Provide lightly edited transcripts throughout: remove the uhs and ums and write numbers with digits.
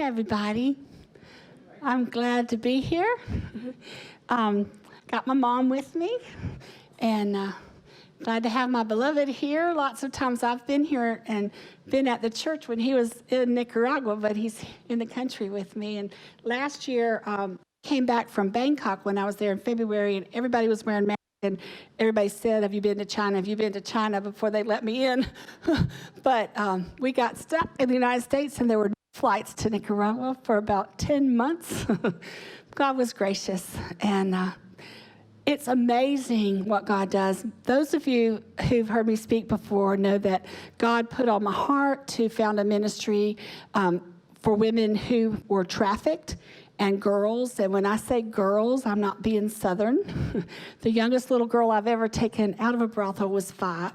everybody. I'm glad to be here. Got my mom with me, and glad to have my beloved here. Lots of times I've been here and been at the church when he was in Nicaragua, but he's in the country with me. And last year, came back from Bangkok when I was there in February, and everybody was wearing masks. And everybody said, have you been to China? Have you been to China before they let me in? But we got stuck in the United States, and there were flights to Nicaragua for about 10 months. God was gracious, and it's amazing what God does. Those of you who've heard me speak before know that God put on my heart to found a ministry for women who were trafficked and girls. And when I say girls, I'm not being Southern. The youngest little girl I've ever taken out of a brothel was 5,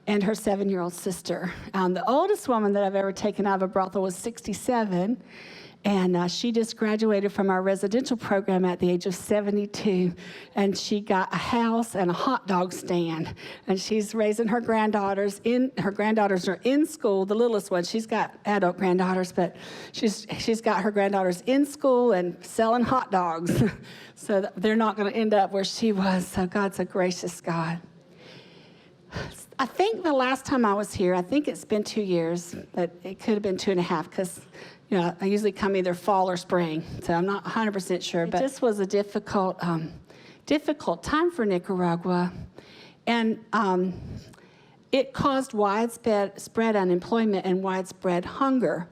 and her 7-year-old sister. The oldest woman that I've ever taken out of a brothel was 67, and she just graduated from our residential program at the age of 72, and she got a house and a hot dog stand, and she's raising her granddaughters. Her granddaughters are in school. The littlest one, she's got adult granddaughters, but she's got her granddaughters in school and selling hot dogs, so they're not going to end up where she was. So God's a gracious God. I think the last time I was here, I think it's been 2 years, but it could have been 2.5, because I usually come either fall or spring, so I'm not 100% sure. But this was a difficult time for Nicaragua, and it caused widespread unemployment and widespread hunger.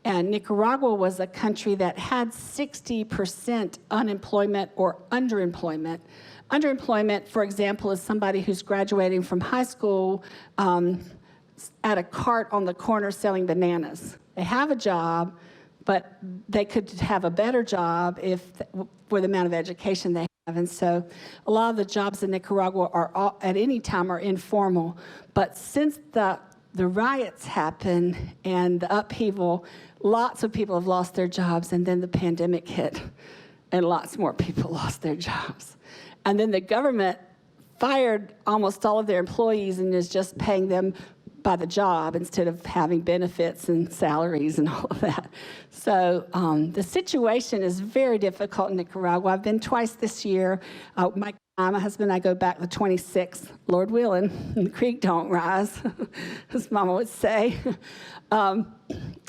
And Nicaragua was a country that had 60% unemployment or underemployment. Underemployment, for example, is somebody who's graduating from high school at a cart on the corner selling bananas. They have a job, but they could have a better job for the amount of education they have. And so a lot of the jobs in Nicaragua are at any time are informal. But since the riots happened and the upheaval, lots of people have lost their jobs, and then the pandemic hit, and lots more people lost their jobs. And then the government fired almost all of their employees and is just paying them by the job instead of having benefits and salaries and all of that. So the situation is very difficult in Nicaragua. I've been twice this year. My husband and I go back the 26th, Lord willing, and the creek don't rise, as Mama would say.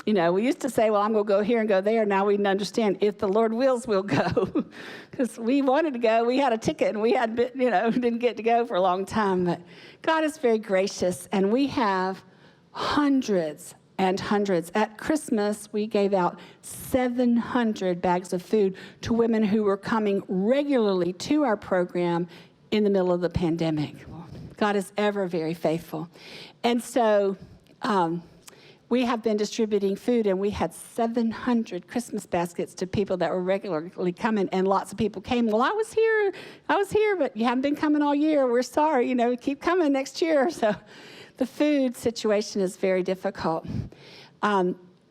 We used to say, well, I'm going to go here and go there. Now we understand, if the Lord wills, we'll go. Because we wanted to go. We had a ticket, and we had, didn't get to go for a long time. But God is very gracious, and we have hundreds and hundreds. At Christmas, we gave out 700 bags of food to women who were coming regularly to our program in the middle of the pandemic. God is ever very faithful. And so we have been distributing food, and we had 700 Christmas baskets to people that were regularly coming, and lots of people came. Well, I was here, but you haven't been coming all year. We're sorry, keep coming next year. So the food situation is very difficult.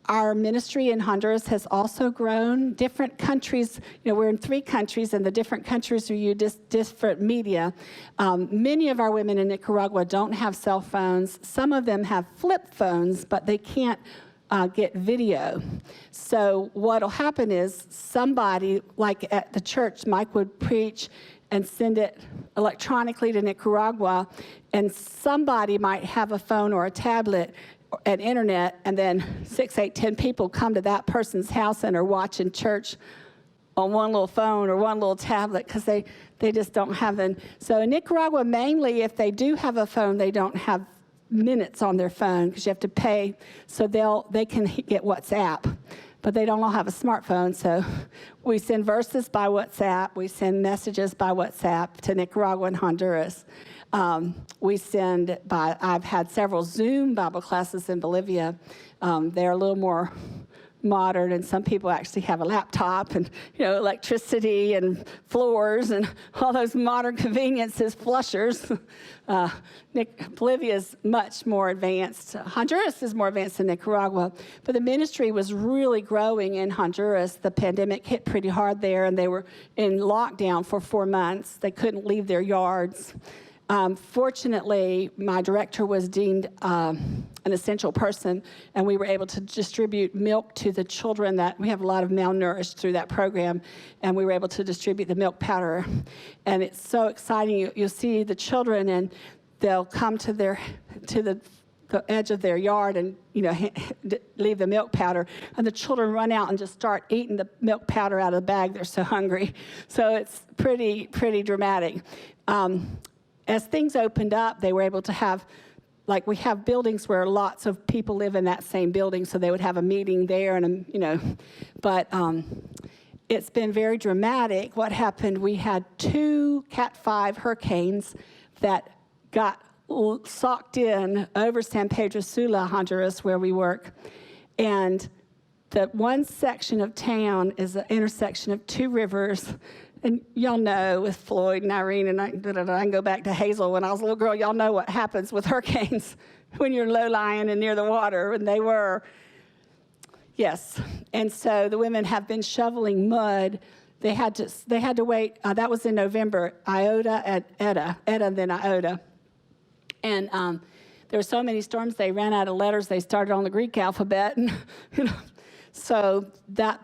Our ministry in Honduras has also grown. Different countries, we're in 3 countries, and the different countries are use different media. Many of our women in Nicaragua don't have cell phones. Some of them have flip phones, but they can't get video. So what'll happen is somebody, like at the church, Mike would preach and send it electronically to Nicaragua, and somebody might have a phone or a tablet and internet, and then 6, 8, 10 people come to that person's house and are watching church on one little phone or one little tablet, because they just don't have them. So in Nicaragua, mainly, if they do have a phone, they don't have minutes on their phone, because you have to pay, so they can get WhatsApp, but they don't all have a smartphone. So we send verses by WhatsApp, we send messages by WhatsApp to Nicaragua and Honduras. I've had several Zoom Bible classes in Bolivia. They're a little more modern, and some people actually have a laptop and, electricity and floors and all those modern conveniences, flushers. Bolivia is much more advanced. Honduras is more advanced than Nicaragua, but the ministry was really growing in Honduras. The pandemic hit pretty hard there, and they were in lockdown for 4 months. They couldn't leave their yards. Fortunately, my director was deemed an essential person, and we were able to distribute milk to the children that we have a lot of malnourished through that program, and we were able to distribute the milk powder. And it's so exciting. You'll see the children, and they'll come to the edge of their yard and leave the milk powder, and the children run out and just start eating the milk powder out of the bag. They're so hungry. So it's pretty dramatic. As things opened up, they were able to have, like, we have buildings where lots of people live in that same building, so they would have a meeting there, and but it's been very dramatic. What happened? We had 2 Cat 5 hurricanes that got socked in over San Pedro Sula, Honduras, where we work. And the one section of town is the intersection of 2 rivers. And y'all know with Floyd and Irene, and I can go back to Hazel when I was a little girl, y'all know what happens with hurricanes when you're low-lying and near the water, and they were. Yes. And so the women have been shoveling mud. They had to wait. That was in November. Iota, Eta, and then Iota. And there were so many storms, they ran out of letters. They started on the Greek alphabet. And, so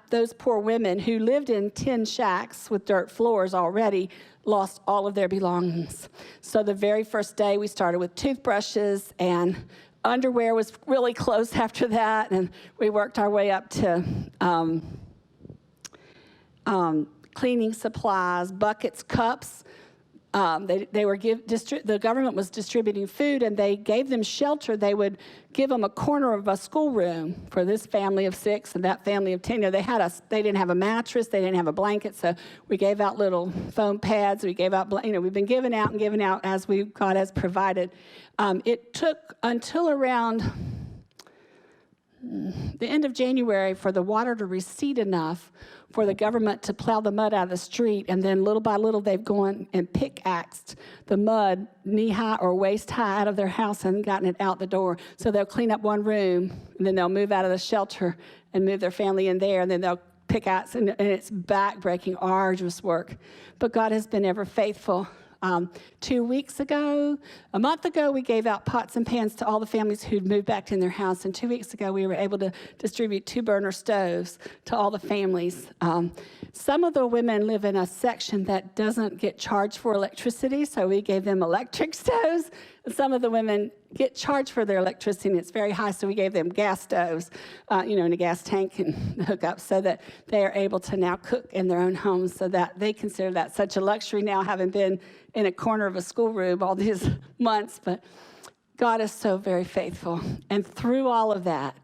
those poor women who lived in tin shacks with dirt floors already lost all of their belongings. So the very first day, we started with toothbrushes, and underwear was really close after that. And we worked our way up to cleaning supplies, buckets, cups. The government was distributing food, and they gave them shelter. They would give them a corner of a schoolroom for this family of 6 and that family of 10. They didn't have a mattress, they didn't have a blanket, so we gave out little foam pads. We gave out, we've been giving out as God has provided. It took until around the end of January for the water to recede enough for the government to plow the mud out of the street, and then little by little they've gone and pickaxed the mud knee-high or waist-high out of their house and gotten it out the door. So they'll clean up one room, and then they'll move out of the shelter and move their family in there, and then they'll pickaxe, and it's back-breaking, arduous work. But God has been ever faithful. 2 weeks ago, a month ago, we gave out pots and pans to all the families who'd moved back in their house. And 2 weeks ago, we were able to distribute 2-burner stoves to all the families. Some of the women live in a section that doesn't get charged for electricity, so we gave them electric stoves. And some of the women get charged for their electricity, and it's very high, so we gave them gas stoves, in a gas tank and hook up, so that they are able to now cook in their own homes, so that they consider that such a luxury now, having been in a corner of a schoolroom all these months. But God is so very faithful. And through all of that,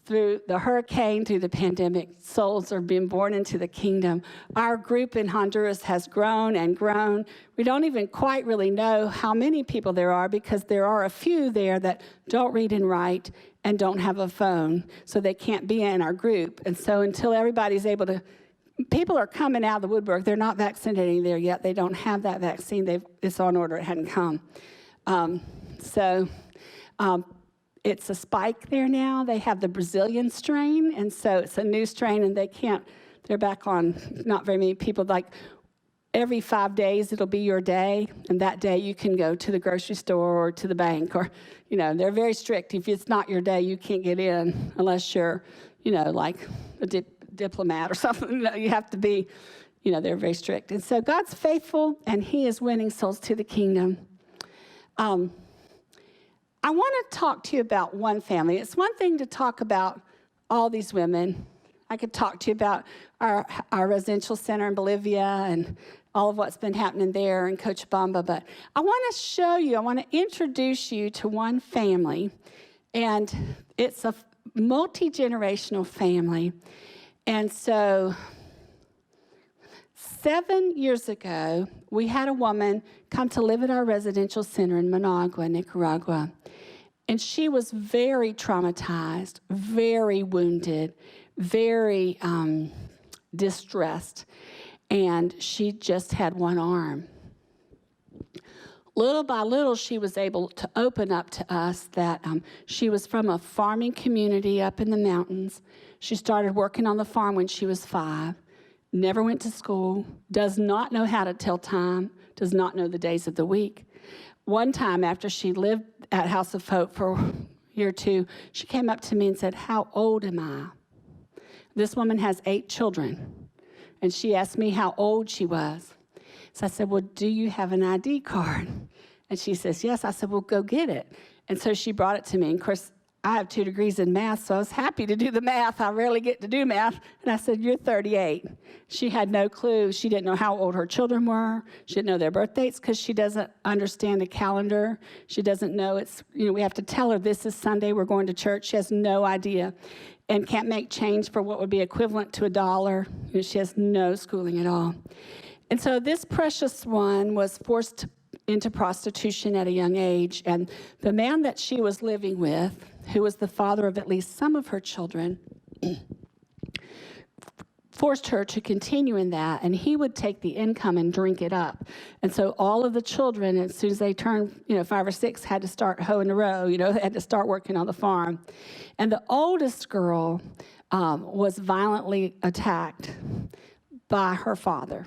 through the hurricane, through the pandemic, souls are being born into the kingdom. Our group in Honduras has grown and grown. We don't even quite really know how many people there are, because there are a few there that don't read and write and don't have a phone, so they can't be in our group. And so until everybody's able to, people are coming out of the woodwork. They're not vaccinating there yet. They don't have that vaccine. It's on order. It hadn't come. It's a spike there now. They have the Brazilian strain, and so it's a new strain, and they're back on not very many people. Like every 5 days, it'll be your day, and that day you can go to the grocery store or to the bank, or, they're very strict. If it's not your day, you can't get in unless you're, like a diplomat or something. You have to be, they're very strict. And so God's faithful, and he is winning souls to the kingdom. I want to talk to you about one family. It's one thing to talk about all these women. I could talk to you about our residential center in Bolivia and all of what's been happening there in Cochabamba, but I want to introduce you to one family, and it's a multi-generational family. And so 7 years ago, we had a woman come to live at our residential center in Managua, Nicaragua. And she was very traumatized, very wounded, very distressed. And she just had one arm. Little by little, she was able to open up to us that she was from a farming community up in the mountains. She started working on the farm when she was 5, never went to school, does not know how to tell time, does not know the days of the week. One time after she lived at House of Hope for a year or two, she came up to me and said, "How old am I?" This woman has 8 children, and she asked me how old she was. So I said, "Well, do you have an ID card?" And she says, "Yes." I said, "Well, go get it." And so she brought it to me. And of course, I have 2 degrees in math, so I was happy to do the math. I rarely get to do math. And I said, "You're 38. She had no clue. She didn't know how old her children were. She didn't know their birth dates because she doesn't understand the calendar. She doesn't know it's, we have to tell her this is Sunday, we're going to church. She has no idea and can't make change for what would be equivalent to $1. She has no schooling at all. And so this precious one was forced into prostitution at a young age. And the man that she was living with, who was the father of at least some of her children, forced her to continue in that, and he would take the income and drink it up. And so all of the children, as soon as they turned 5 or 6, had to start hoeing the row, they had to start working on the farm. And the oldest girl was violently attacked by her father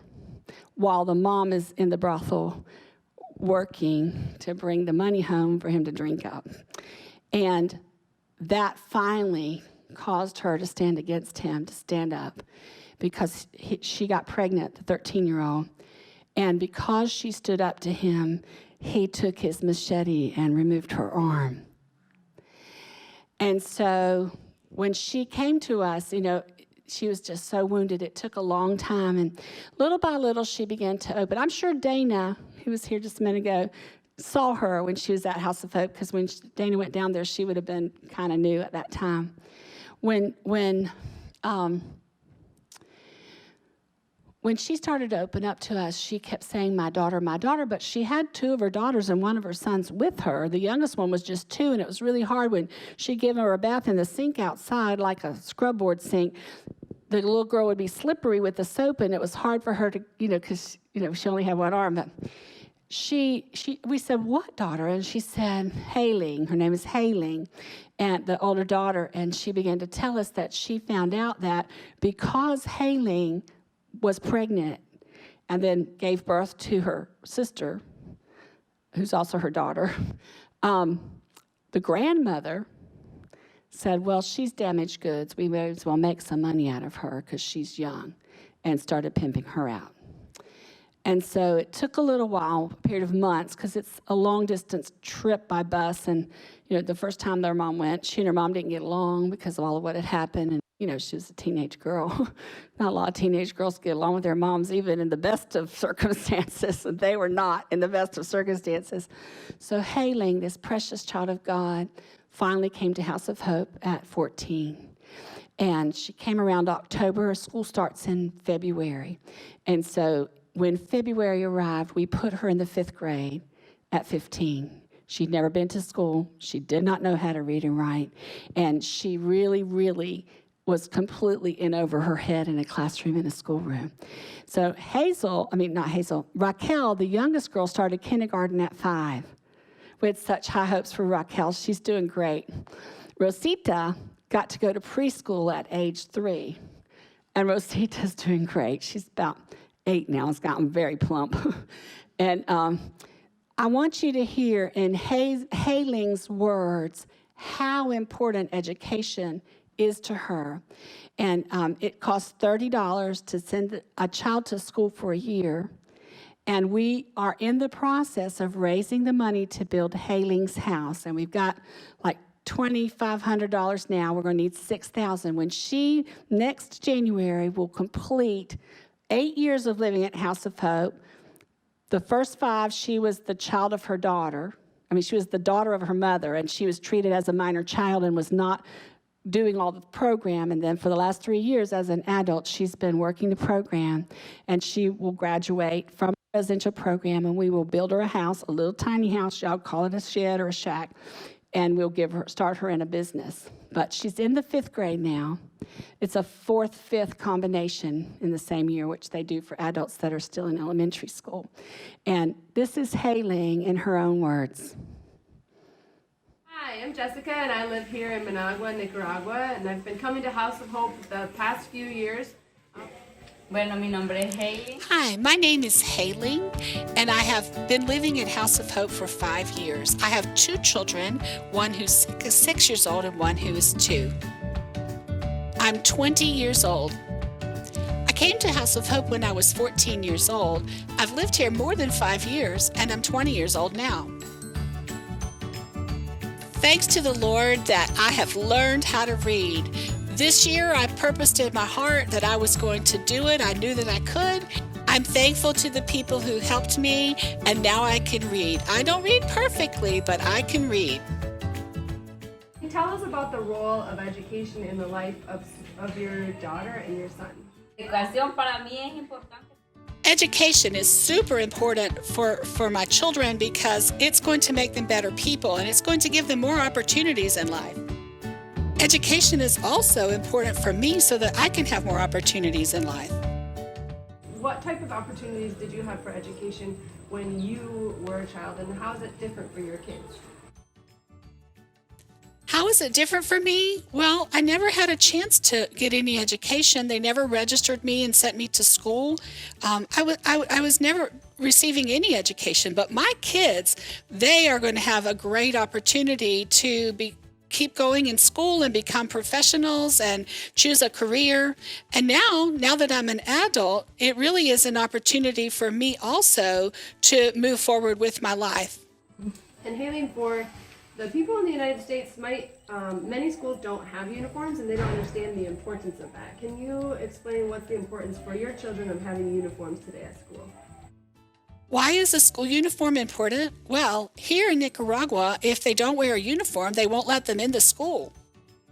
while the mom is in the brothel working to bring the money home for him to drink up. And that finally caused her to stand against him, to stand up, because she got pregnant, the 13-year-old. And because she stood up to him, he took his machete and removed her arm. And so when she came to us, she was just so wounded. It took a long time. And little by little, she began to open. I'm sure Dana, who was here just a minute ago, saw her when she was at House of Hope, because when Dana went down there, she would have been kind of new at that time. When she started to open up to us, she kept saying, my daughter, but she had 2 of her daughters and 1 of her sons with her. The youngest one was just 2, and it was really hard when she'd give her a bath in the sink outside, like a scrub board sink. The little girl would be slippery with the soap, and it was hard for her to, because, she only had 1 arm. But we said, "What daughter?" And she said, "Havlin." Her name is Havlin, and the older daughter. And she began to tell us that she found out that because Havlin was pregnant and then gave birth to her sister, who's also her daughter, the grandmother said, "Well, she's damaged goods. We may as well make some money out of her because she's young," and started pimping her out. And so it took a little while, a period of months, because it's a long-distance trip by bus. And, the first time their mom went, she and her mom didn't get along because of all of what had happened. And, she was a teenage girl. Not a lot of teenage girls get along with their moms, even in the best of circumstances. And they were not in the best of circumstances. So Havlin, this precious child of God, finally came to House of Hope at 14. And she came around October. Her school starts in February. And so when February arrived, we put her in the 5th grade at 15. She'd never been to school. She did not know how to read and write. And she really, really was completely in over her head in a classroom, in a schoolroom. So Raquel, the youngest girl, started kindergarten at 5. We had such high hopes for Raquel. She's doing great. Rosita got to go to preschool at age 3. And Rosita's doing great. She's about 8 now. It's gotten very plump. And I want you to hear in Havlin's words how important education is to her. And it costs $30 to send a child to school for a year. And we are in the process of raising the money to build Havlin's house. And we've got like $2,500 now. We're going to need $6,000. When she, next January, will complete 8 years of living at House of Hope. The first 5, she was the child of her daughter. She was the daughter of her mother, and she was treated as a minor child and was not doing all the program. And then for the last 3 years as an adult, she's been working the program, and she will graduate from the residential program, and we will build her a house, a little tiny house. Y'all call it a shed or a shack, and we'll start her in a business. But she's in the 5th grade now. It's a 4th, 5th combination in the same year, which they do for adults that are still in elementary school. And this is Havlin in her own words. Hi, I'm Jessica, and I live here in Managua, Nicaragua, and I've been coming to House of Hope the past few years. Bueno, mi nombre es Hailey. Hi, my name is Havlin, and I have been living at House of Hope for 5 years. I have 2 children, one who's 6 years old and one who is 2. I'm 20 years old. I came to House of Hope when I was 14 years old. I've lived here more than 5 years, and I'm 20 years old now. Thanks to the Lord that I have learned how to read. This year, I purposed in my heart that I was going to do it. I knew that I could. I'm thankful to the people who helped me, and now I can read. I don't read perfectly, but I can read. Can you tell us about the role of education in the life of your daughter and your son? Educación para mí es importante. Education is super important for my children because it's going to make them better people, and it's going to give them more opportunities in life. Education is also important for me so that I can have more opportunities in life. What type of opportunities did you have for education when you were a child, and how is it different for your kids? How is it different for me? Well, I never had a chance to get any education. They never registered me and sent me to school. I was never receiving any education, but my kids, they are going to have a great opportunity to keep going in school and become professionals and choose a career. And now that I'm an adult, it really is an opportunity for me also to move forward with my life. And Haley, for the people in the United States, many schools don't have uniforms and they don't understand the importance of that. Can you explain what's the importance for your children of having uniforms today at school? Why is a school uniform important? Well, here in Nicaragua, if they don't wear a uniform, they won't let them into school.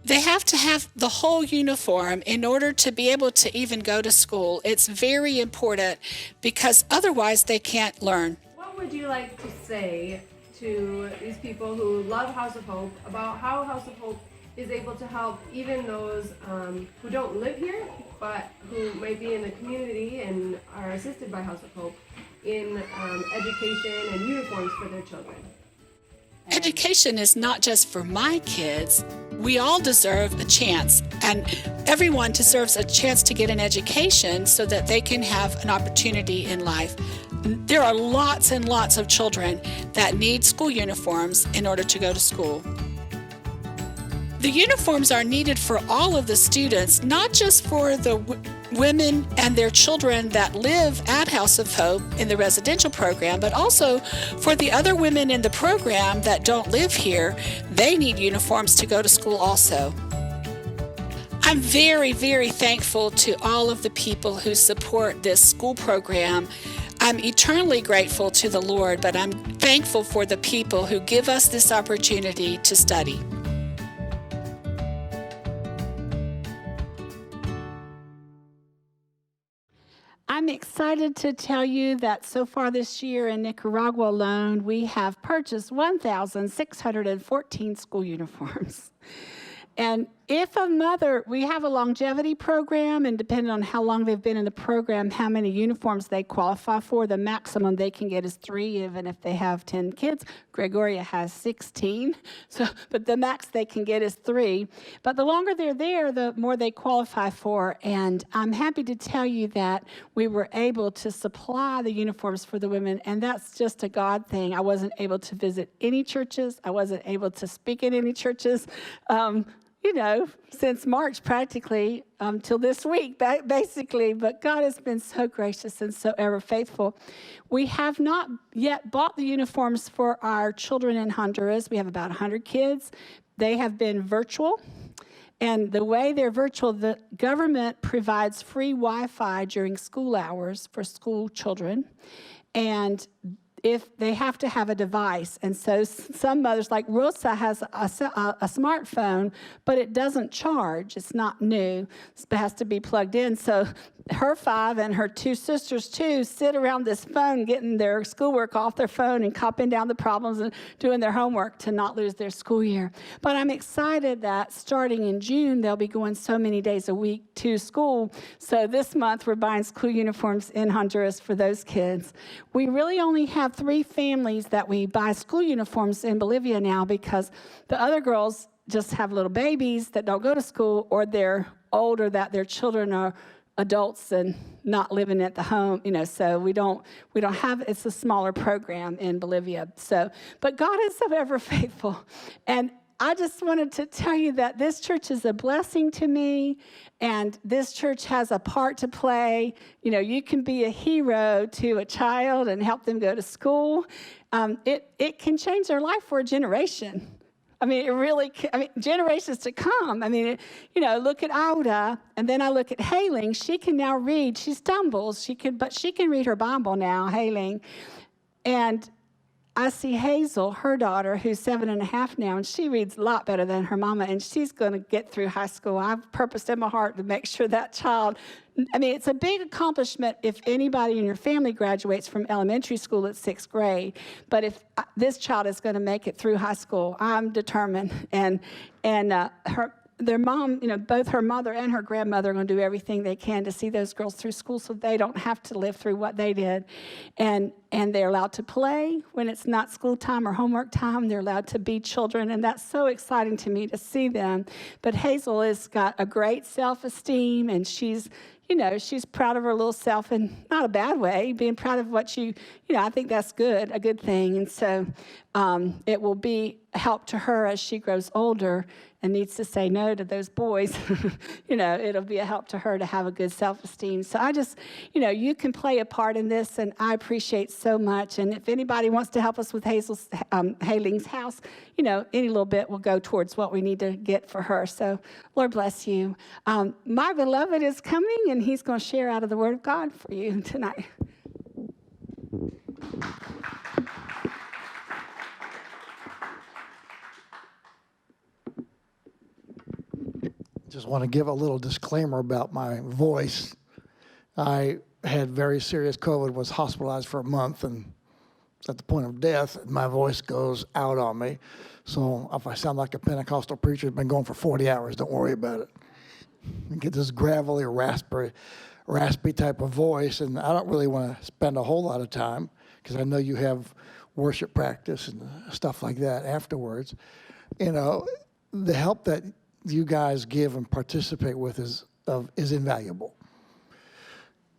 They have to have the whole uniform in order to be able to even go to school. It's very important because otherwise they can't learn. What would you like to say to these people who love House of Hope about how House of Hope is able to help even those who don't live here but who might be in the community and are assisted by House of Hope in education and uniforms for their children? Education is not just for my kids. We all deserve a chance, and everyone deserves a chance to get an education so that they can have an opportunity in life. There are lots and lots of children that need school uniforms in order to go to school. The uniforms are needed for all of the students, not just for the women and their children that live at House of Hope in the residential program, but also for the other women in the program that don't live here. They need uniforms to go to school also. I'm very, very thankful to all of the people who support this school program. I'm eternally grateful to the Lord, but I'm thankful for the people who give us this opportunity to study. I'm excited to tell you that so far this year in Nicaragua alone, we have purchased 1,614 school uniforms. And if a mother, we have a longevity program, and depending on how long they've been in the program, how many uniforms they qualify for, the maximum they can get is 3, even if they have 10 kids. Gregoria has 16, but the max they can get is 3. But the longer they're there, the more they qualify for. And I'm happy to tell you that we were able to supply the uniforms for the women, and that's just a God thing. I wasn't able to visit any churches. I wasn't able to speak in any churches. Since March practically till this week, basically. But God has been so gracious and so ever faithful. We have not yet bought the uniforms for our children in Honduras. We have about 100 kids. They have been virtual. And the way they're virtual, the government provides free Wi-Fi during school hours for school children. And if they have to have a device. And so some mothers, like Rosa, has a smartphone, but it doesn't charge. It's not new. It has to be plugged in. So her 5 and her 2 sisters, too, sit around this phone getting their schoolwork off their phone and copying down the problems and doing their homework to not lose their school year. But I'm excited that starting in June, they'll be going so many days a week to school. So this month, we're buying school uniforms in Honduras for those kids. We really only have 3 families that we buy school uniforms in Bolivia now because the other girls just have little babies that don't go to school, or they're older that their children are adults and not living at the home, so we don't have, it's a smaller program in Bolivia. So, but God is so ever faithful. And I just wanted to tell you that this church is a blessing to me, and this church has a part to play. You can be a hero to a child and help them go to school. It can change their life for a generation. It really can, generations to come. Look at Auda, and then I look at Havlin. She can now read. She stumbles, but she can read her Bible now, Havlin. And I see Hazel, her daughter, who's 7.5 now, and she reads a lot better than her mama, and she's going to get through high school. I've purposed in my heart to make sure that child, it's a big accomplishment if anybody in your family graduates from elementary school at 6th grade, but if this child is going to make it through high school, I'm determined. And their mom, both her mother and her grandmother are going to do everything they can to see those girls through school so they don't have to live through what they did. And they're allowed to play when it's not school time or homework time. They're allowed to be children, and that's so exciting to me to see them. But Hazel has got a great self-esteem, and she's proud of her little self, in not a bad way, being proud of what I think that's good, a good thing. And so it will be a help to her as she grows older and needs to say no to those boys. It'll be a help to her to have a good self-esteem. So I just, you can play a part in this, and I appreciate so much. And if anybody wants to help us with Havlin's house, any little bit will go towards what we need to get for her. So Lord bless you. My beloved is coming, and he's going to share out of the Word of God for you tonight. Just want to give a little disclaimer about my voice. I had very serious COVID, was hospitalized for a month, and at the point of death, my voice goes out on me. So if I sound like a Pentecostal preacher who's been going for 40 hours, don't worry about it. I get this gravelly, raspy type of voice, and I don't really want to spend a whole lot of time because I know you have worship practice and stuff like that afterwards. The help that you guys give and participate with is invaluable.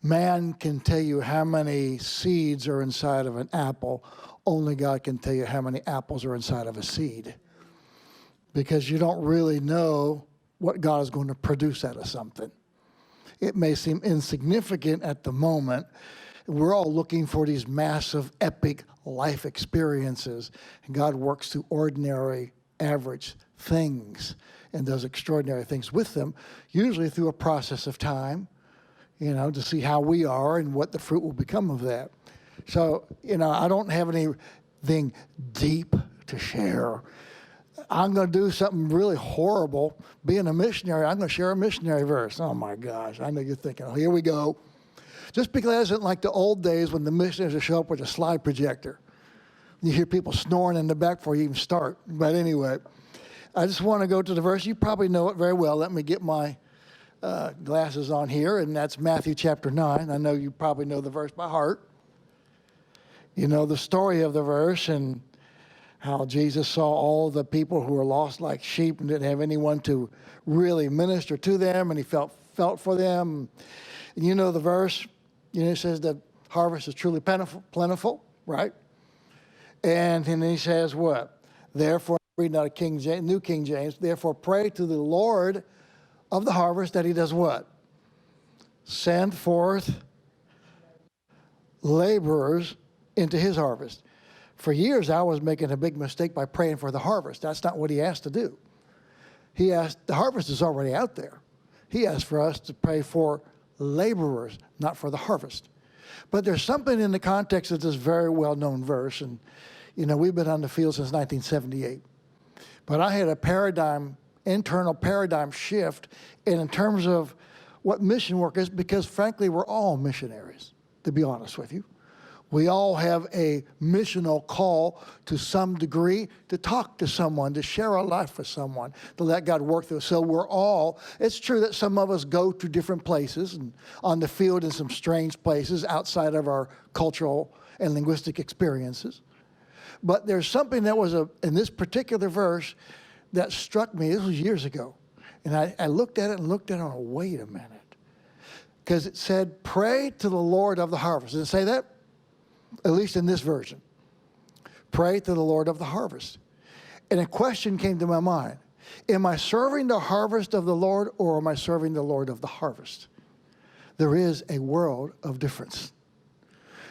Man can tell you how many seeds are inside of an apple. Only God can tell you how many apples are inside of a seed. Because you don't really know what God is going to produce out of something. It may seem insignificant at the moment. We're all looking for these massive, epic life experiences. And God works through ordinary, average things and does extraordinary things with them, usually through a process of time, to see how we are and what the fruit will become of that. So, I don't have anything deep to share. I'm going to do something really horrible. Being a missionary, I'm going to share a missionary verse. Oh, my gosh. I know you're thinking, oh, here we go. Just because it isn't like the old days when the missionaries would show up with a slide projector. You hear people snoring in the back before you even start. But anyway, I just want to go to the verse. You probably know it very well. Let me get my glasses on here, and that's Matthew chapter 9. I know you probably know the verse by heart. You know the story of the verse and how Jesus saw all the people who were lost like sheep and didn't have anyone to really minister to them, and he felt for them. And you know the verse. It says the harvest is truly plentiful, right? And then he says what? Therefore, reading out of New King James, therefore pray to the Lord of the harvest that he does what? Send forth laborers into his harvest. For years, I was making a big mistake by praying for the harvest. That's not what he asked to do. He asked, the harvest is already out there. He asked for us to pray for laborers, not for the harvest. But there's something in the context of this very well-known verse, and we've been on the field since 1978. But I had a internal paradigm shift in terms of what mission work is, because frankly, we're all missionaries, to be honest with you. We all have a missional call to some degree to talk to someone, to share our life with someone, to let God work through us. So it's true that some of us go to different places and on the field in some strange places outside of our cultural and linguistic experiences. But there's something that was in this particular verse that struck me. This was years ago. And I looked at it and went, wait a minute. because it said, pray to the Lord of the harvest. Did it say that? At least in this version. Pray to the Lord of the harvest. And a question came to my mind. Am I serving the harvest of the Lord, or am I serving the Lord of the harvest? There is a world of difference.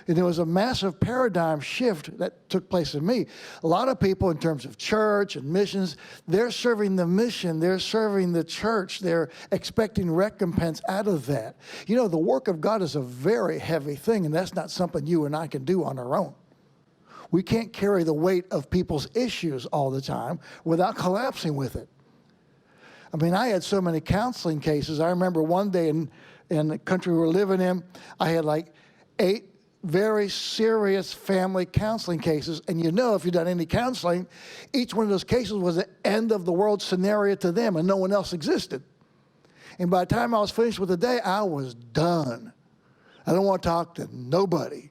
And there was a massive paradigm shift that took place in me. A lot of people, in terms of church and missions, they're serving the mission, they're serving the church, they're expecting recompense out of that. You know, the work of God is a very heavy thing, and that's not something you and I can do on our own. We can't carry the weight of people's issues all the time without collapsing with it. I mean, I had so many counseling cases. I remember one day in the country we were living in, I had like 8 very serious family counseling cases. And you know, if you've done any counseling, each one of those cases was an end of the world scenario to them, and no one else existed. And by the time I was finished with the day, I was done. I don't want to talk to nobody.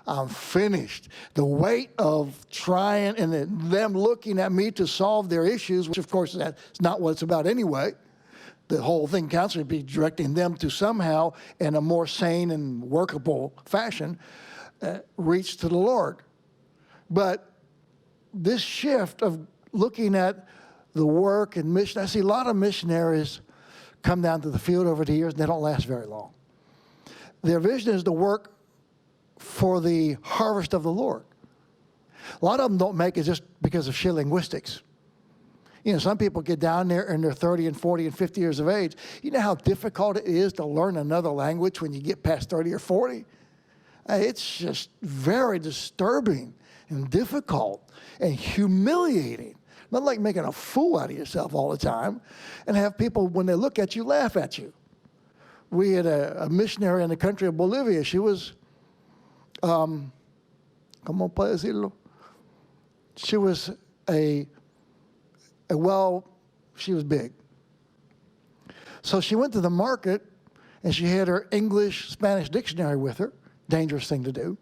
I'm finished. The weight of trying and them looking at me to solve their issues, which of course that's not what it's about anyway. The whole thing, counseling, would be directing them to somehow, in a more sane and workable fashion, reach to the Lord. But this shift of looking at the work and mission, I see a lot of missionaries come down to the field over the years, and they don't last very long. Their vision is to work for the harvest of the Lord. A lot of them don't make it just because of sheer linguistics. You know, some people get down there and they're 30 and 40 and 50 years of age. You know how difficult it is to learn another language when you get past 30 or 40? It's just very disturbing and difficult and humiliating. Not like making a fool out of yourself all the time, and have people, when they look at you, laugh at you. We had a missionary in the country of Bolivia. She was, ¿cómo puedo decirlo? She was she was big. So she went to the market, and she had her English-Spanish dictionary with her. Dangerous thing to do.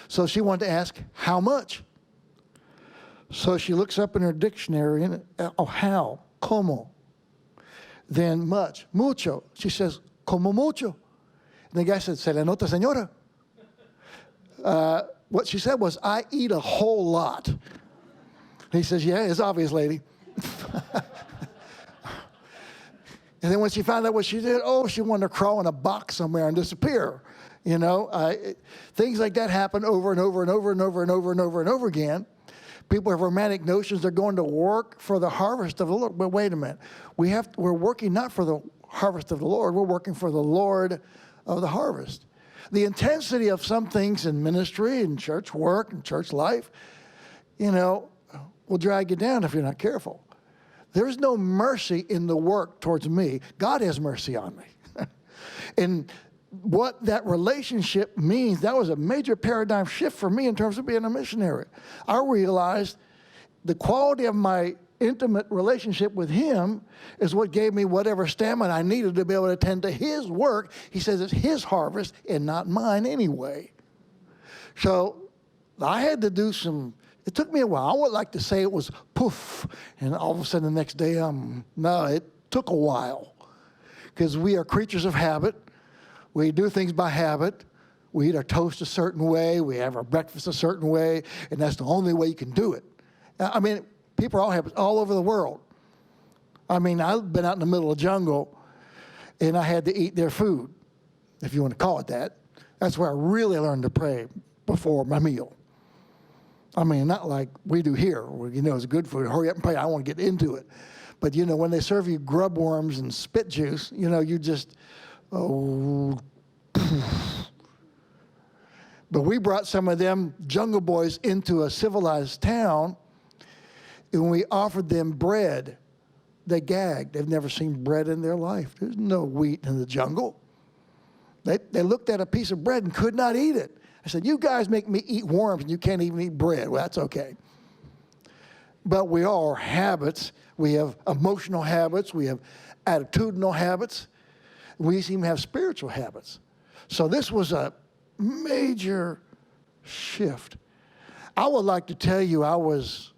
So she wanted to ask, how much? So she looks up in her dictionary, and how, como. Then much, mucho. She says, como mucho. And the guy said, se le nota, señora. What she said was, I eat a whole lot. He says, yeah, it's obvious, lady. And then when she found out what she did, she wanted to crawl in a box somewhere and disappear. You know, things like that happen over and over and over and over and over and over and over again. People have romantic notions they're going to work for the harvest of the Lord. But wait a minute. We're working not for the harvest of the Lord. We're working for the Lord of the harvest. The intensity of some things in ministry and church work and church life, you know, will drag you down if you're not careful. There's no mercy in the work towards me. God has mercy on me. And what that relationship means, that was a major paradigm shift for me in terms of being a missionary. I realized the quality of my intimate relationship with Him is what gave me whatever stamina I needed to be able to attend to His work. He says it's His harvest and not mine anyway. So I had to do it took me a while. I would like to say it was poof, and all of a sudden the next day, no, it took a while. Because we are creatures of habit. We do things by habit. We eat our toast a certain way. We have our breakfast a certain way, and that's the only way you can do it. I mean, people are all habits all over the world. I mean, I've been out in the middle of the jungle, and I had to eat their food, if you want to call it that. That's where I really learned to pray before my meal. I mean, not like we do here, where, you know, it's good food. Hurry up and pray. I want to get into it. But, you know, when they serve you grub worms and spit juice, you know, you just, But we brought some of them jungle boys into a civilized town, and we offered them bread. They gagged. They've never seen bread in their life. There's no wheat in the jungle. They looked at a piece of bread and could not eat it. I said, you guys make me eat worms and you can't even eat bread. Well, that's okay. But we all are habits. We have emotional habits. We have attitudinal habits. We seem to have spiritual habits. So this was a major shift. I would like to tell you I was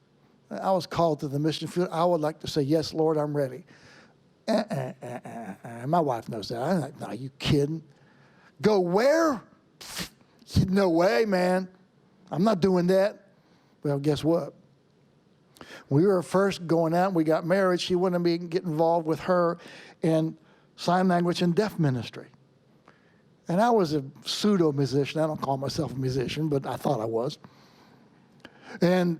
called to the mission field. I would like to say, yes, Lord, I'm ready. My wife knows that. I'm like, no, you kidding? Go where? No way, man. I'm not doing that. Well, guess what? We were first going out and we got married. She wanted me to get involved with her in sign language and deaf ministry. And I was a pseudo musician. I don't call myself a musician, but I thought I was. And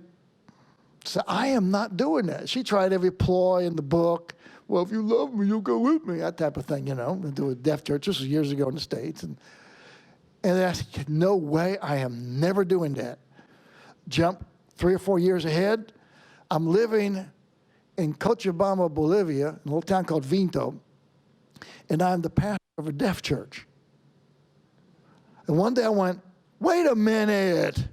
so I am not doing that. She tried every ploy in the book. Well, if you love me, you'll go with me. That type of thing, you know. To do a deaf church. This was years ago in the States. And I said, no way, I am never doing that. Jump 3 or 4 years ahead. I'm living in Cochabamba, Bolivia, in a little town called Vinto. And I'm the pastor of a deaf church. And one day I went, wait a minute.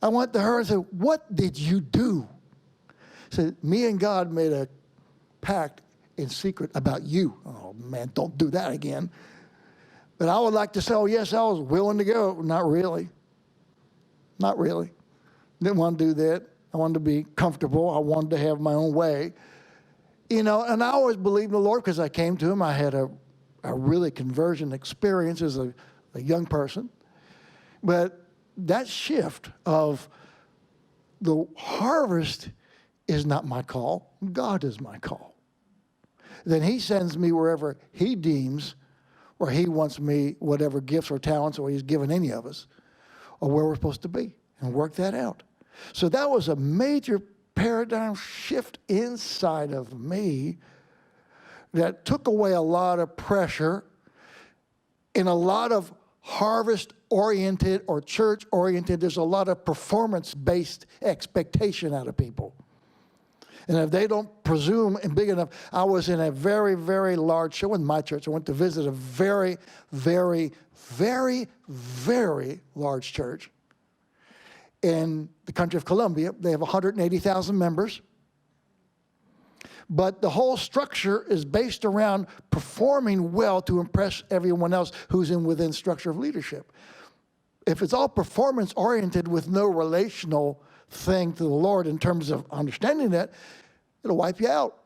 I went to her and said, what did you do? She said, me and God made a pact in secret about you. Oh, man, don't do that again. But I would like to say, oh, yes, I was willing to go. Not really. Didn't want to do that. I wanted to be comfortable. I wanted to have my own way. You know, and I always believed in the Lord because I came to him. I had a really conversion experience as a young person. But that shift of the harvest is not my call. God is my call. Then he sends me wherever he deems or he wants me, whatever gifts or talents or he's given any of us, or where we're supposed to be, and work that out. So that was a major paradigm shift inside of me that took away a lot of pressure in a lot of harvest-oriented or church-oriented. There's a lot of performance-based expectation out of people. And if they don't presume and big enough, I was in a very, very large show in my church. I went to visit a very, very, very, very large church in the country of Colombia. They have 180,000 members. But the whole structure is based around performing well to impress everyone else who's within structure of leadership. If it's all performance-oriented with no relational thing to the Lord in terms of understanding that, it'll wipe you out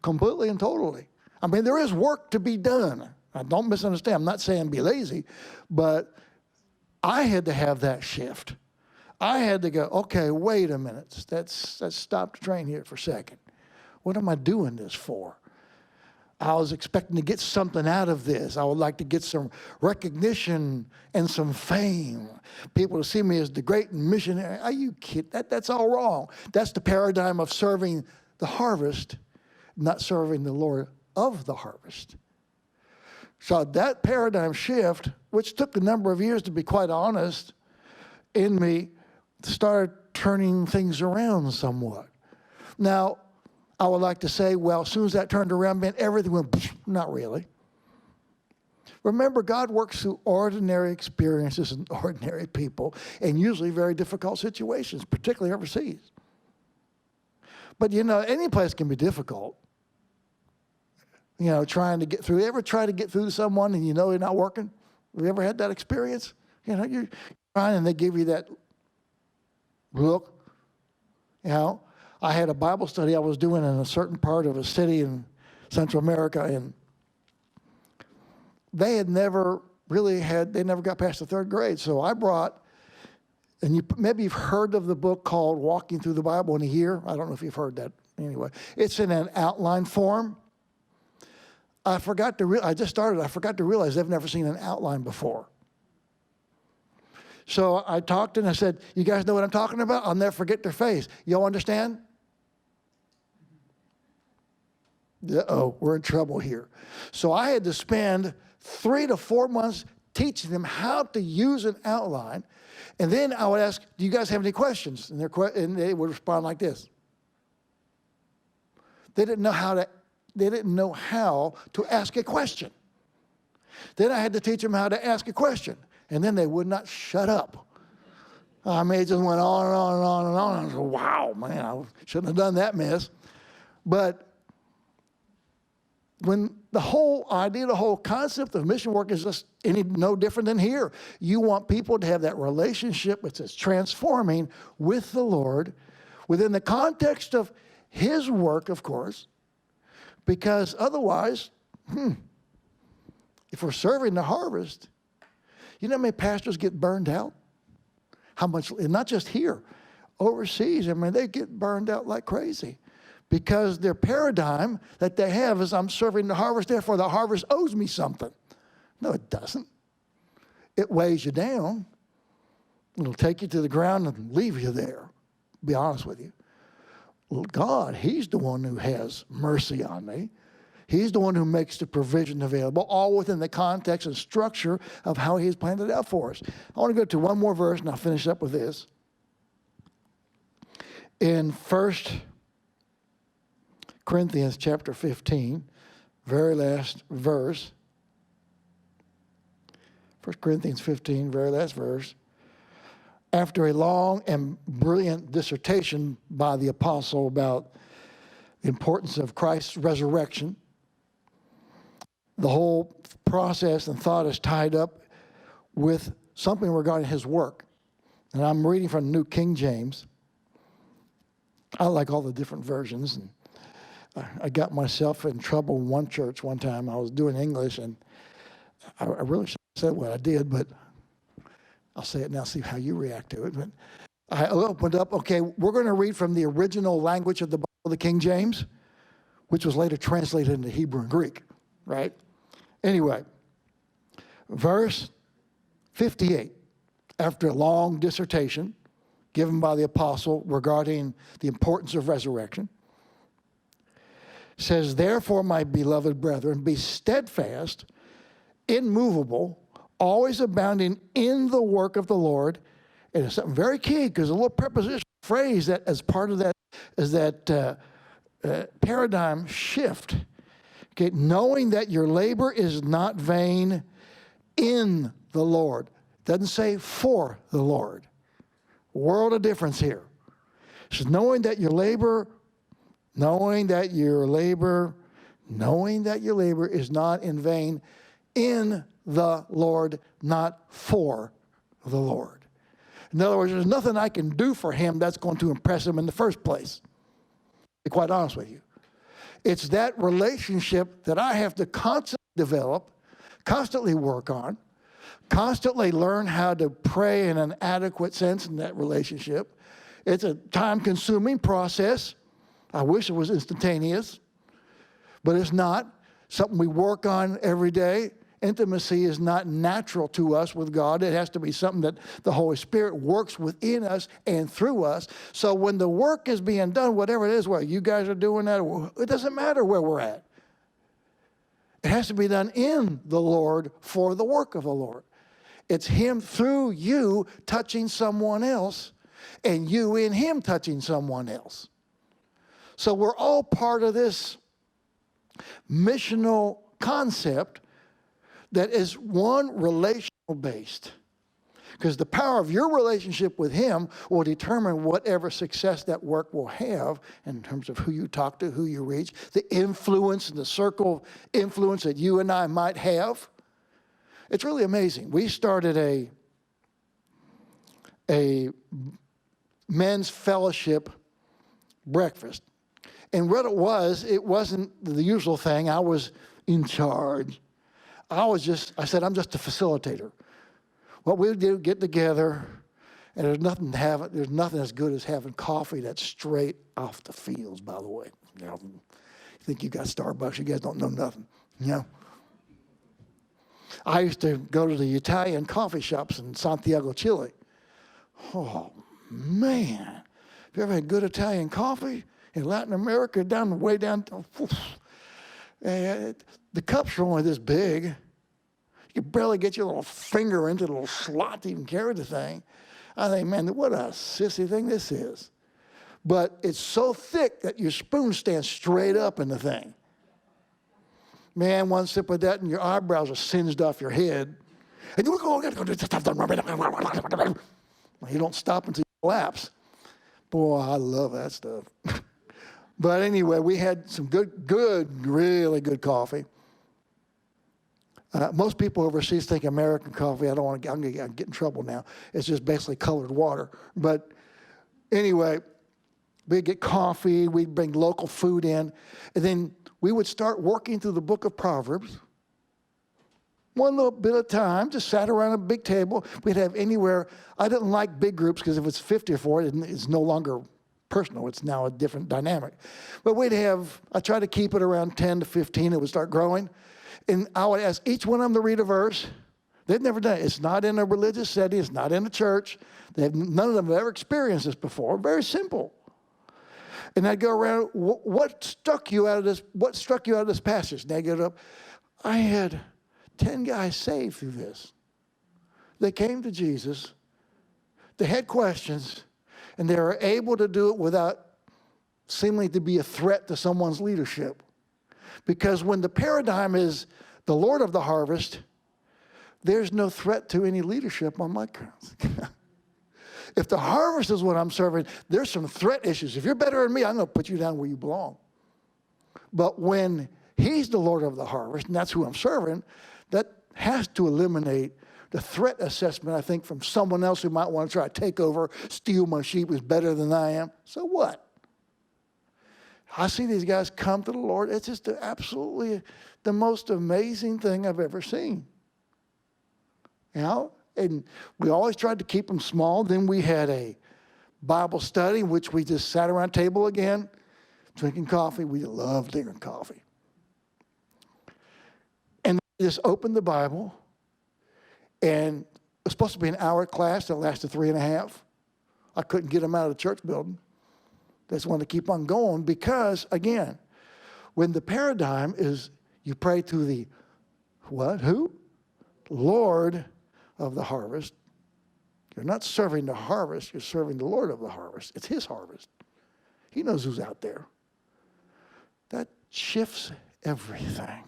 completely and totally. I mean, there is work to be done. Now, don't misunderstand. I'm not saying be lazy, but I had to have that shift. I had to go, okay, wait a minute. Let's stop the train here for a second. What am I doing this for? I was expecting to get something out of this. I would like to get some recognition and some fame. People to see me as the great missionary. Are you kidding? That's all wrong. That's the paradigm of serving the harvest, not serving the Lord of the harvest. So that paradigm shift, which took a number of years to be quite honest, in me, started turning things around somewhat. Now, I would like to say, well, as soon as that turned around, man, everything went, not really. Remember, God works through ordinary experiences and ordinary people, and usually very difficult situations, particularly overseas. But, you know, any place can be difficult. You know, trying to get through. You ever try to get through to someone and you know you're not working? Have you ever had that experience? You know, you're trying and they give you that look. You know, I had a Bible study I was doing in a certain part of a city in Central America, and they never got past the 3rd grade. So I brought, and maybe you've heard of the book called Walking Through the Bible in a Year. I don't know if you've heard that. Anyway, it's in an outline form. I forgot to realize they've never seen an outline before. So I talked and I said, you guys know what I'm talking about? I'll never forget their face. Y'all understand? Uh-oh, we're in trouble here. So I had to spend 3 to 4 months teaching them how to use an outline. And then I would ask, do you guys have any questions? And they would respond like this. They didn't know how to ask a question. Then I had to teach them how to ask a question. And then they would not shut up. I mean, it just went on and on and on and on. I was like, wow, man, I shouldn't have done that mess. But when the whole idea, the whole concept of mission work is just no different than here. You want people to have that relationship which is transforming with the Lord within the context of His work, of course, because otherwise, if we're serving the harvest, you know how many pastors get burned out? How much, and not just here, overseas, I mean, they get burned out like crazy because their paradigm that they have is I'm serving the harvest, therefore the harvest owes me something. No, it doesn't. It weighs you down. It'll take you to the ground and leave you there, be honest with you. Well, God, He's the one who has mercy on me. He's the one who makes the provision available, all within the context and structure of how He's planned it out for us. I want to go to one more verse, and I'll finish up with this. In 1 Corinthians chapter 15, very last verse. 1 Corinthians 15, very last verse. After a long and brilliant dissertation by the apostle about the importance of Christ's resurrection, the whole process and thought is tied up with something regarding his work. And I'm reading from the New King James. I like all the different versions. And I got myself in trouble in one church one time. I was doing English, and I really should have said what I did, but I'll say it now, see how you react to it. But I opened up, okay, we're going to read from the original language of the Bible, the King James, which was later translated into Hebrew and Greek, right? Anyway, verse 58, after a long dissertation given by the apostle regarding the importance of resurrection, says, therefore, my beloved brethren, be steadfast, immovable, always abounding in the work of the Lord. And it's something very key, because a little preposition phrase that as part of that is that paradigm shift. Okay, knowing that your labor is not vain in the Lord. Doesn't say for the Lord. World of difference here. It says knowing that your labor is not in vain in the Lord, not for the Lord. In other words, there's nothing I can do for Him that's going to impress Him in the first place. To be quite honest with you. It's that relationship that I have to constantly develop, constantly work on, constantly learn how to pray in an adequate sense in that relationship. It's a time-consuming process. I wish it was instantaneous, but it's not. Something we work on every day. Intimacy is not natural to us with God. It has to be something that the Holy Spirit works within us and through us. So when the work is being done, whatever it is, where you guys are doing that, it doesn't matter where we're at. It has to be done in the Lord for the work of the Lord. It's Him through you touching someone else, and you in Him touching someone else. So we're all part of this missional concept that is one relational based. Because the power of your relationship with Him will determine whatever success that work will have in terms of who you talk to, who you reach, the influence and the circle of influence that you and I might have. It's really amazing. We started a men's fellowship breakfast. And what it wasn't the usual thing. I was in charge. I said, I'm just a facilitator. What we do, get together, and there's nothing as good as having coffee that's straight off the fields, by the way. You know, you think you got Starbucks, you guys don't know nothing, you know. I used to go to the Italian coffee shops in Santiago, Chile. Oh, man. Have you ever had good Italian coffee in Latin America, way down? The cups are only this big. You can barely get your little finger into the little slot to even carry the thing. I think, man, what a sissy thing this is. But it's so thick that your spoon stands straight up in the thing. Man, one sip of that and your eyebrows are singed off your head. And you don't stop until you collapse. Boy, I love that stuff. But anyway, we had some really good coffee. Most people overseas think American coffee. I'm going to get in trouble now. It's just basically colored water. But anyway, We'd get coffee, we'd bring local food in, and then we would start working through the book of Proverbs. One little bit at a time, just sat around a big table. We'd have anywhere. I didn't like big groups because if it's 50 or 40, it's no longer personal. It's now a different dynamic. But I tried to keep it around 10 to 15. It would start growing. And I would ask each one of them to read a verse. They'd never done it. It's not in a religious setting. It's not in a church. None of them have ever experienced this before. Very simple. And I'd go around, what struck you out of this passage? And they'd get up. I had 10 guys saved through this. They came to Jesus. They had questions, and they were able to do it without seeming to be a threat to someone's leadership. Because when the paradigm is the Lord of the harvest, there's no threat to any leadership on my grounds. If the harvest is what I'm serving, there's some threat issues. If you're better than me, I'm going to put you down where you belong. But when he's the Lord of the harvest, and that's who I'm serving, that has to eliminate the threat assessment, I think, from someone else who might want to try to take over, steal my sheep, is better than I am. So what? I see these guys come to the Lord. It's just absolutely the most amazing thing I've ever seen. You know? And we always tried to keep them small. Then we had a Bible study in which we just sat around a table again, drinking coffee. We loved drinking coffee. And we just opened the Bible, and it was supposed to be an hour class that lasted 3.5. I couldn't get them out of the church building. They just wanted to keep on going because, again, when the paradigm is you pray to the what? Who? Lord of the harvest. You're not serving the harvest, you're serving the Lord of the harvest. It's his harvest. He knows who's out there. That shifts everything.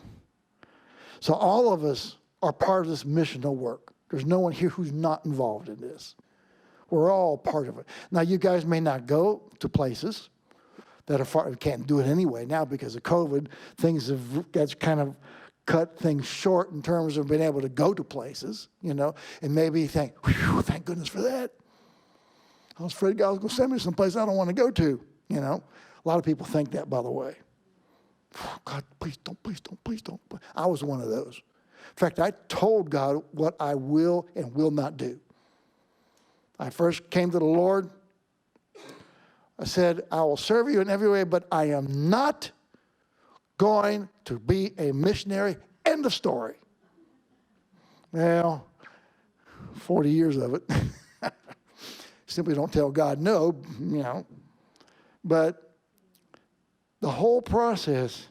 So all of us are part of this missional work. There's no one here who's not involved in this. We're all part of it. Now, you guys may not go to places that are far, can't do it anyway now because of COVID. That's kind of cut things short in terms of being able to go to places, you know, and maybe you think, whew, thank goodness for that. I was afraid God was going to send me someplace I don't want to go to, you know. A lot of people think that, by the way. Oh, God, please don't, please don't, please don't. I was one of those. In fact, I told God what I will and will not do. I first came to the Lord. I said, I will serve you in every way, but I am not going to be a missionary. End of story. Well, 40 years of it. Simply don't tell God no, you know. But the whole process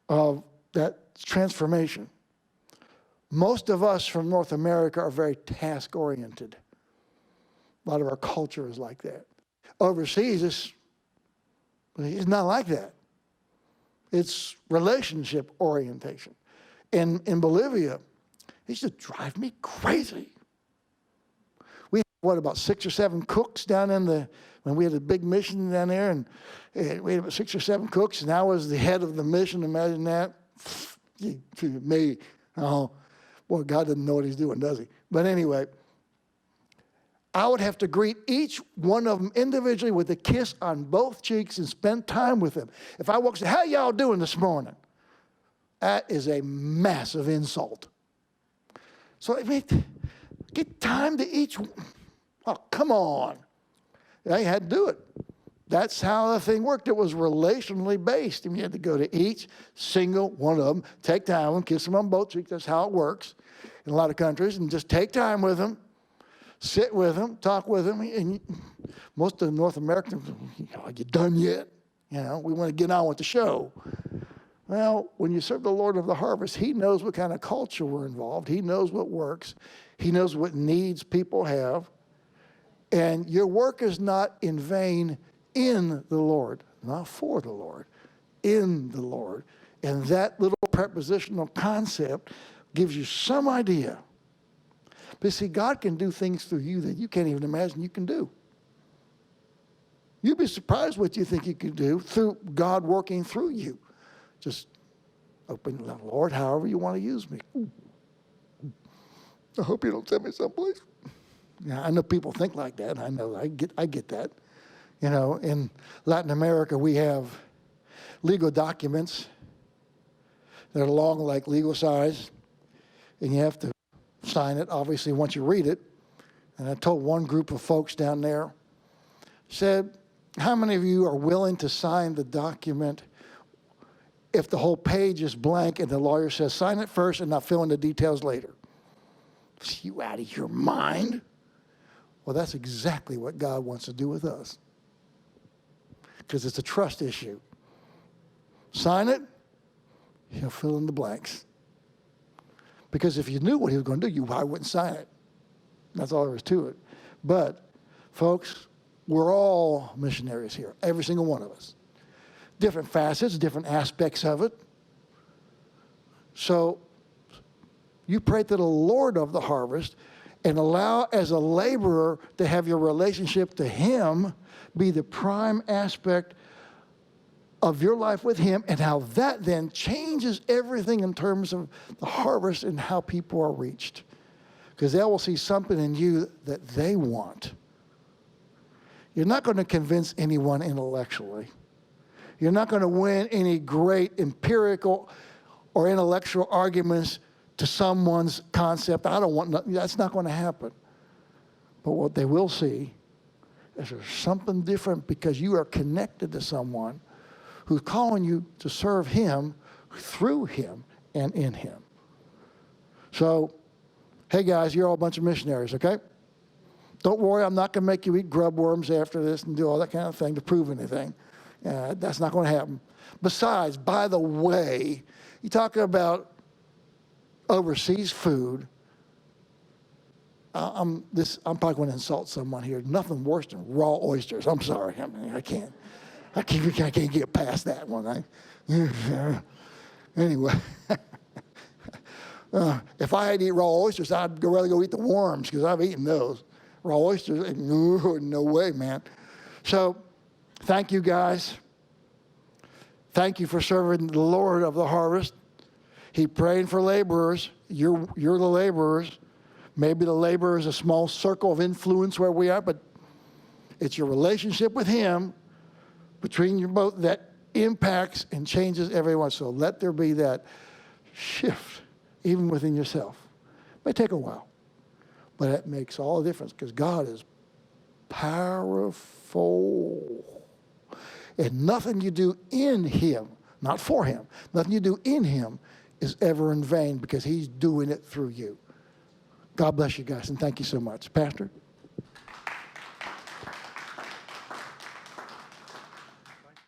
of that transformation, most of us from North America are very task-oriented. A lot of our culture is like that. Overseas, it's not like that. It's relationship orientation. In Bolivia, it used to drive me crazy. We had, about 6 or 7 cooks down when we had a big mission down there, and we had about 6 or 7 cooks, and I was the head of the mission. Imagine that. Me. Oh, well, God doesn't know what he's doing, does he? But anyway, I would have to greet each one of them individually with a kiss on both cheeks and spend time with them. If I walk and say, how y'all doing this morning? That is a massive insult. So I mean, get time to each. Oh, come on. I had to do it. That's how the thing worked. It was relationally based. And you had to go to each single one of them, take time with them, kiss them on both cheeks. That's how it works in a lot of countries. And just take time with them, sit with them, talk with them. And most of the North Americans, are you done yet? You know, we want to get on with the show. Well, when you serve the Lord of the harvest, he knows what kind of culture we're involved. He knows what works. He knows what needs people have. And your work is not in vain in the Lord, not for the Lord, in the Lord. And that little prepositional concept gives you some idea. But see, God can do things through you that you can't even imagine you can do. You'd be surprised what you think you can do through God working through you. Just open the Lord, however you want to use me. I hope you don't send me someplace. Yeah, I know people think like that. I know, I get that. You know, in Latin America, we have legal documents that are long, like legal size, and you have to sign it, obviously, once you read it. And I told one group of folks down there, said, how many of you are willing to sign the document if the whole page is blank and the lawyer says, sign it first and I'll fill in the details later? You out of your mind? Well, that's exactly what God wants to do with us. Because it's a trust issue. Sign it, he'll fill in the blanks. Because if you knew what he was going to do, you probably wouldn't sign it. That's all there is to it. But, folks, we're all missionaries here, every single one of us. Different facets, different aspects of it. So, you pray to the Lord of the harvest and allow, as a laborer, to have your relationship to him be the prime aspect of your life with him, and how that then changes everything in terms of the harvest and how people are reached. Because they will see something in you that they want. You're not going to convince anyone intellectually. You're not going to win any great empirical or intellectual arguments to someone's concept. I don't want, that's not going to happen. But what they will see is there's something different because you are connected to someone who's calling you to serve him through him and in him. So, hey guys, you're all a bunch of missionaries, okay? Don't worry, I'm not going to make you eat grub worms after this and do all that kind of thing to prove anything. That's not going to happen. Besides, by the way, you talk about overseas food. I'm probably going to insult someone here. Nothing worse than raw oysters. I'm sorry. I can't get past that one. Anyway. If I had to eat raw oysters, I'd rather go eat the worms because I've eaten those. Raw oysters, no way, man. So, thank you guys. Thank you for serving the Lord of the harvest. He praying for laborers. You're the laborers. Maybe the laborer is a small circle of influence where we are, but it's your relationship with him between you both that impacts and changes everyone. So let there be that shift even within yourself. It may take a while, but it makes all the difference because God is powerful. And nothing you do in him, not for him, nothing you do in him is ever in vain because he's doing it through you. God bless you guys, and thank you so much. Pastor?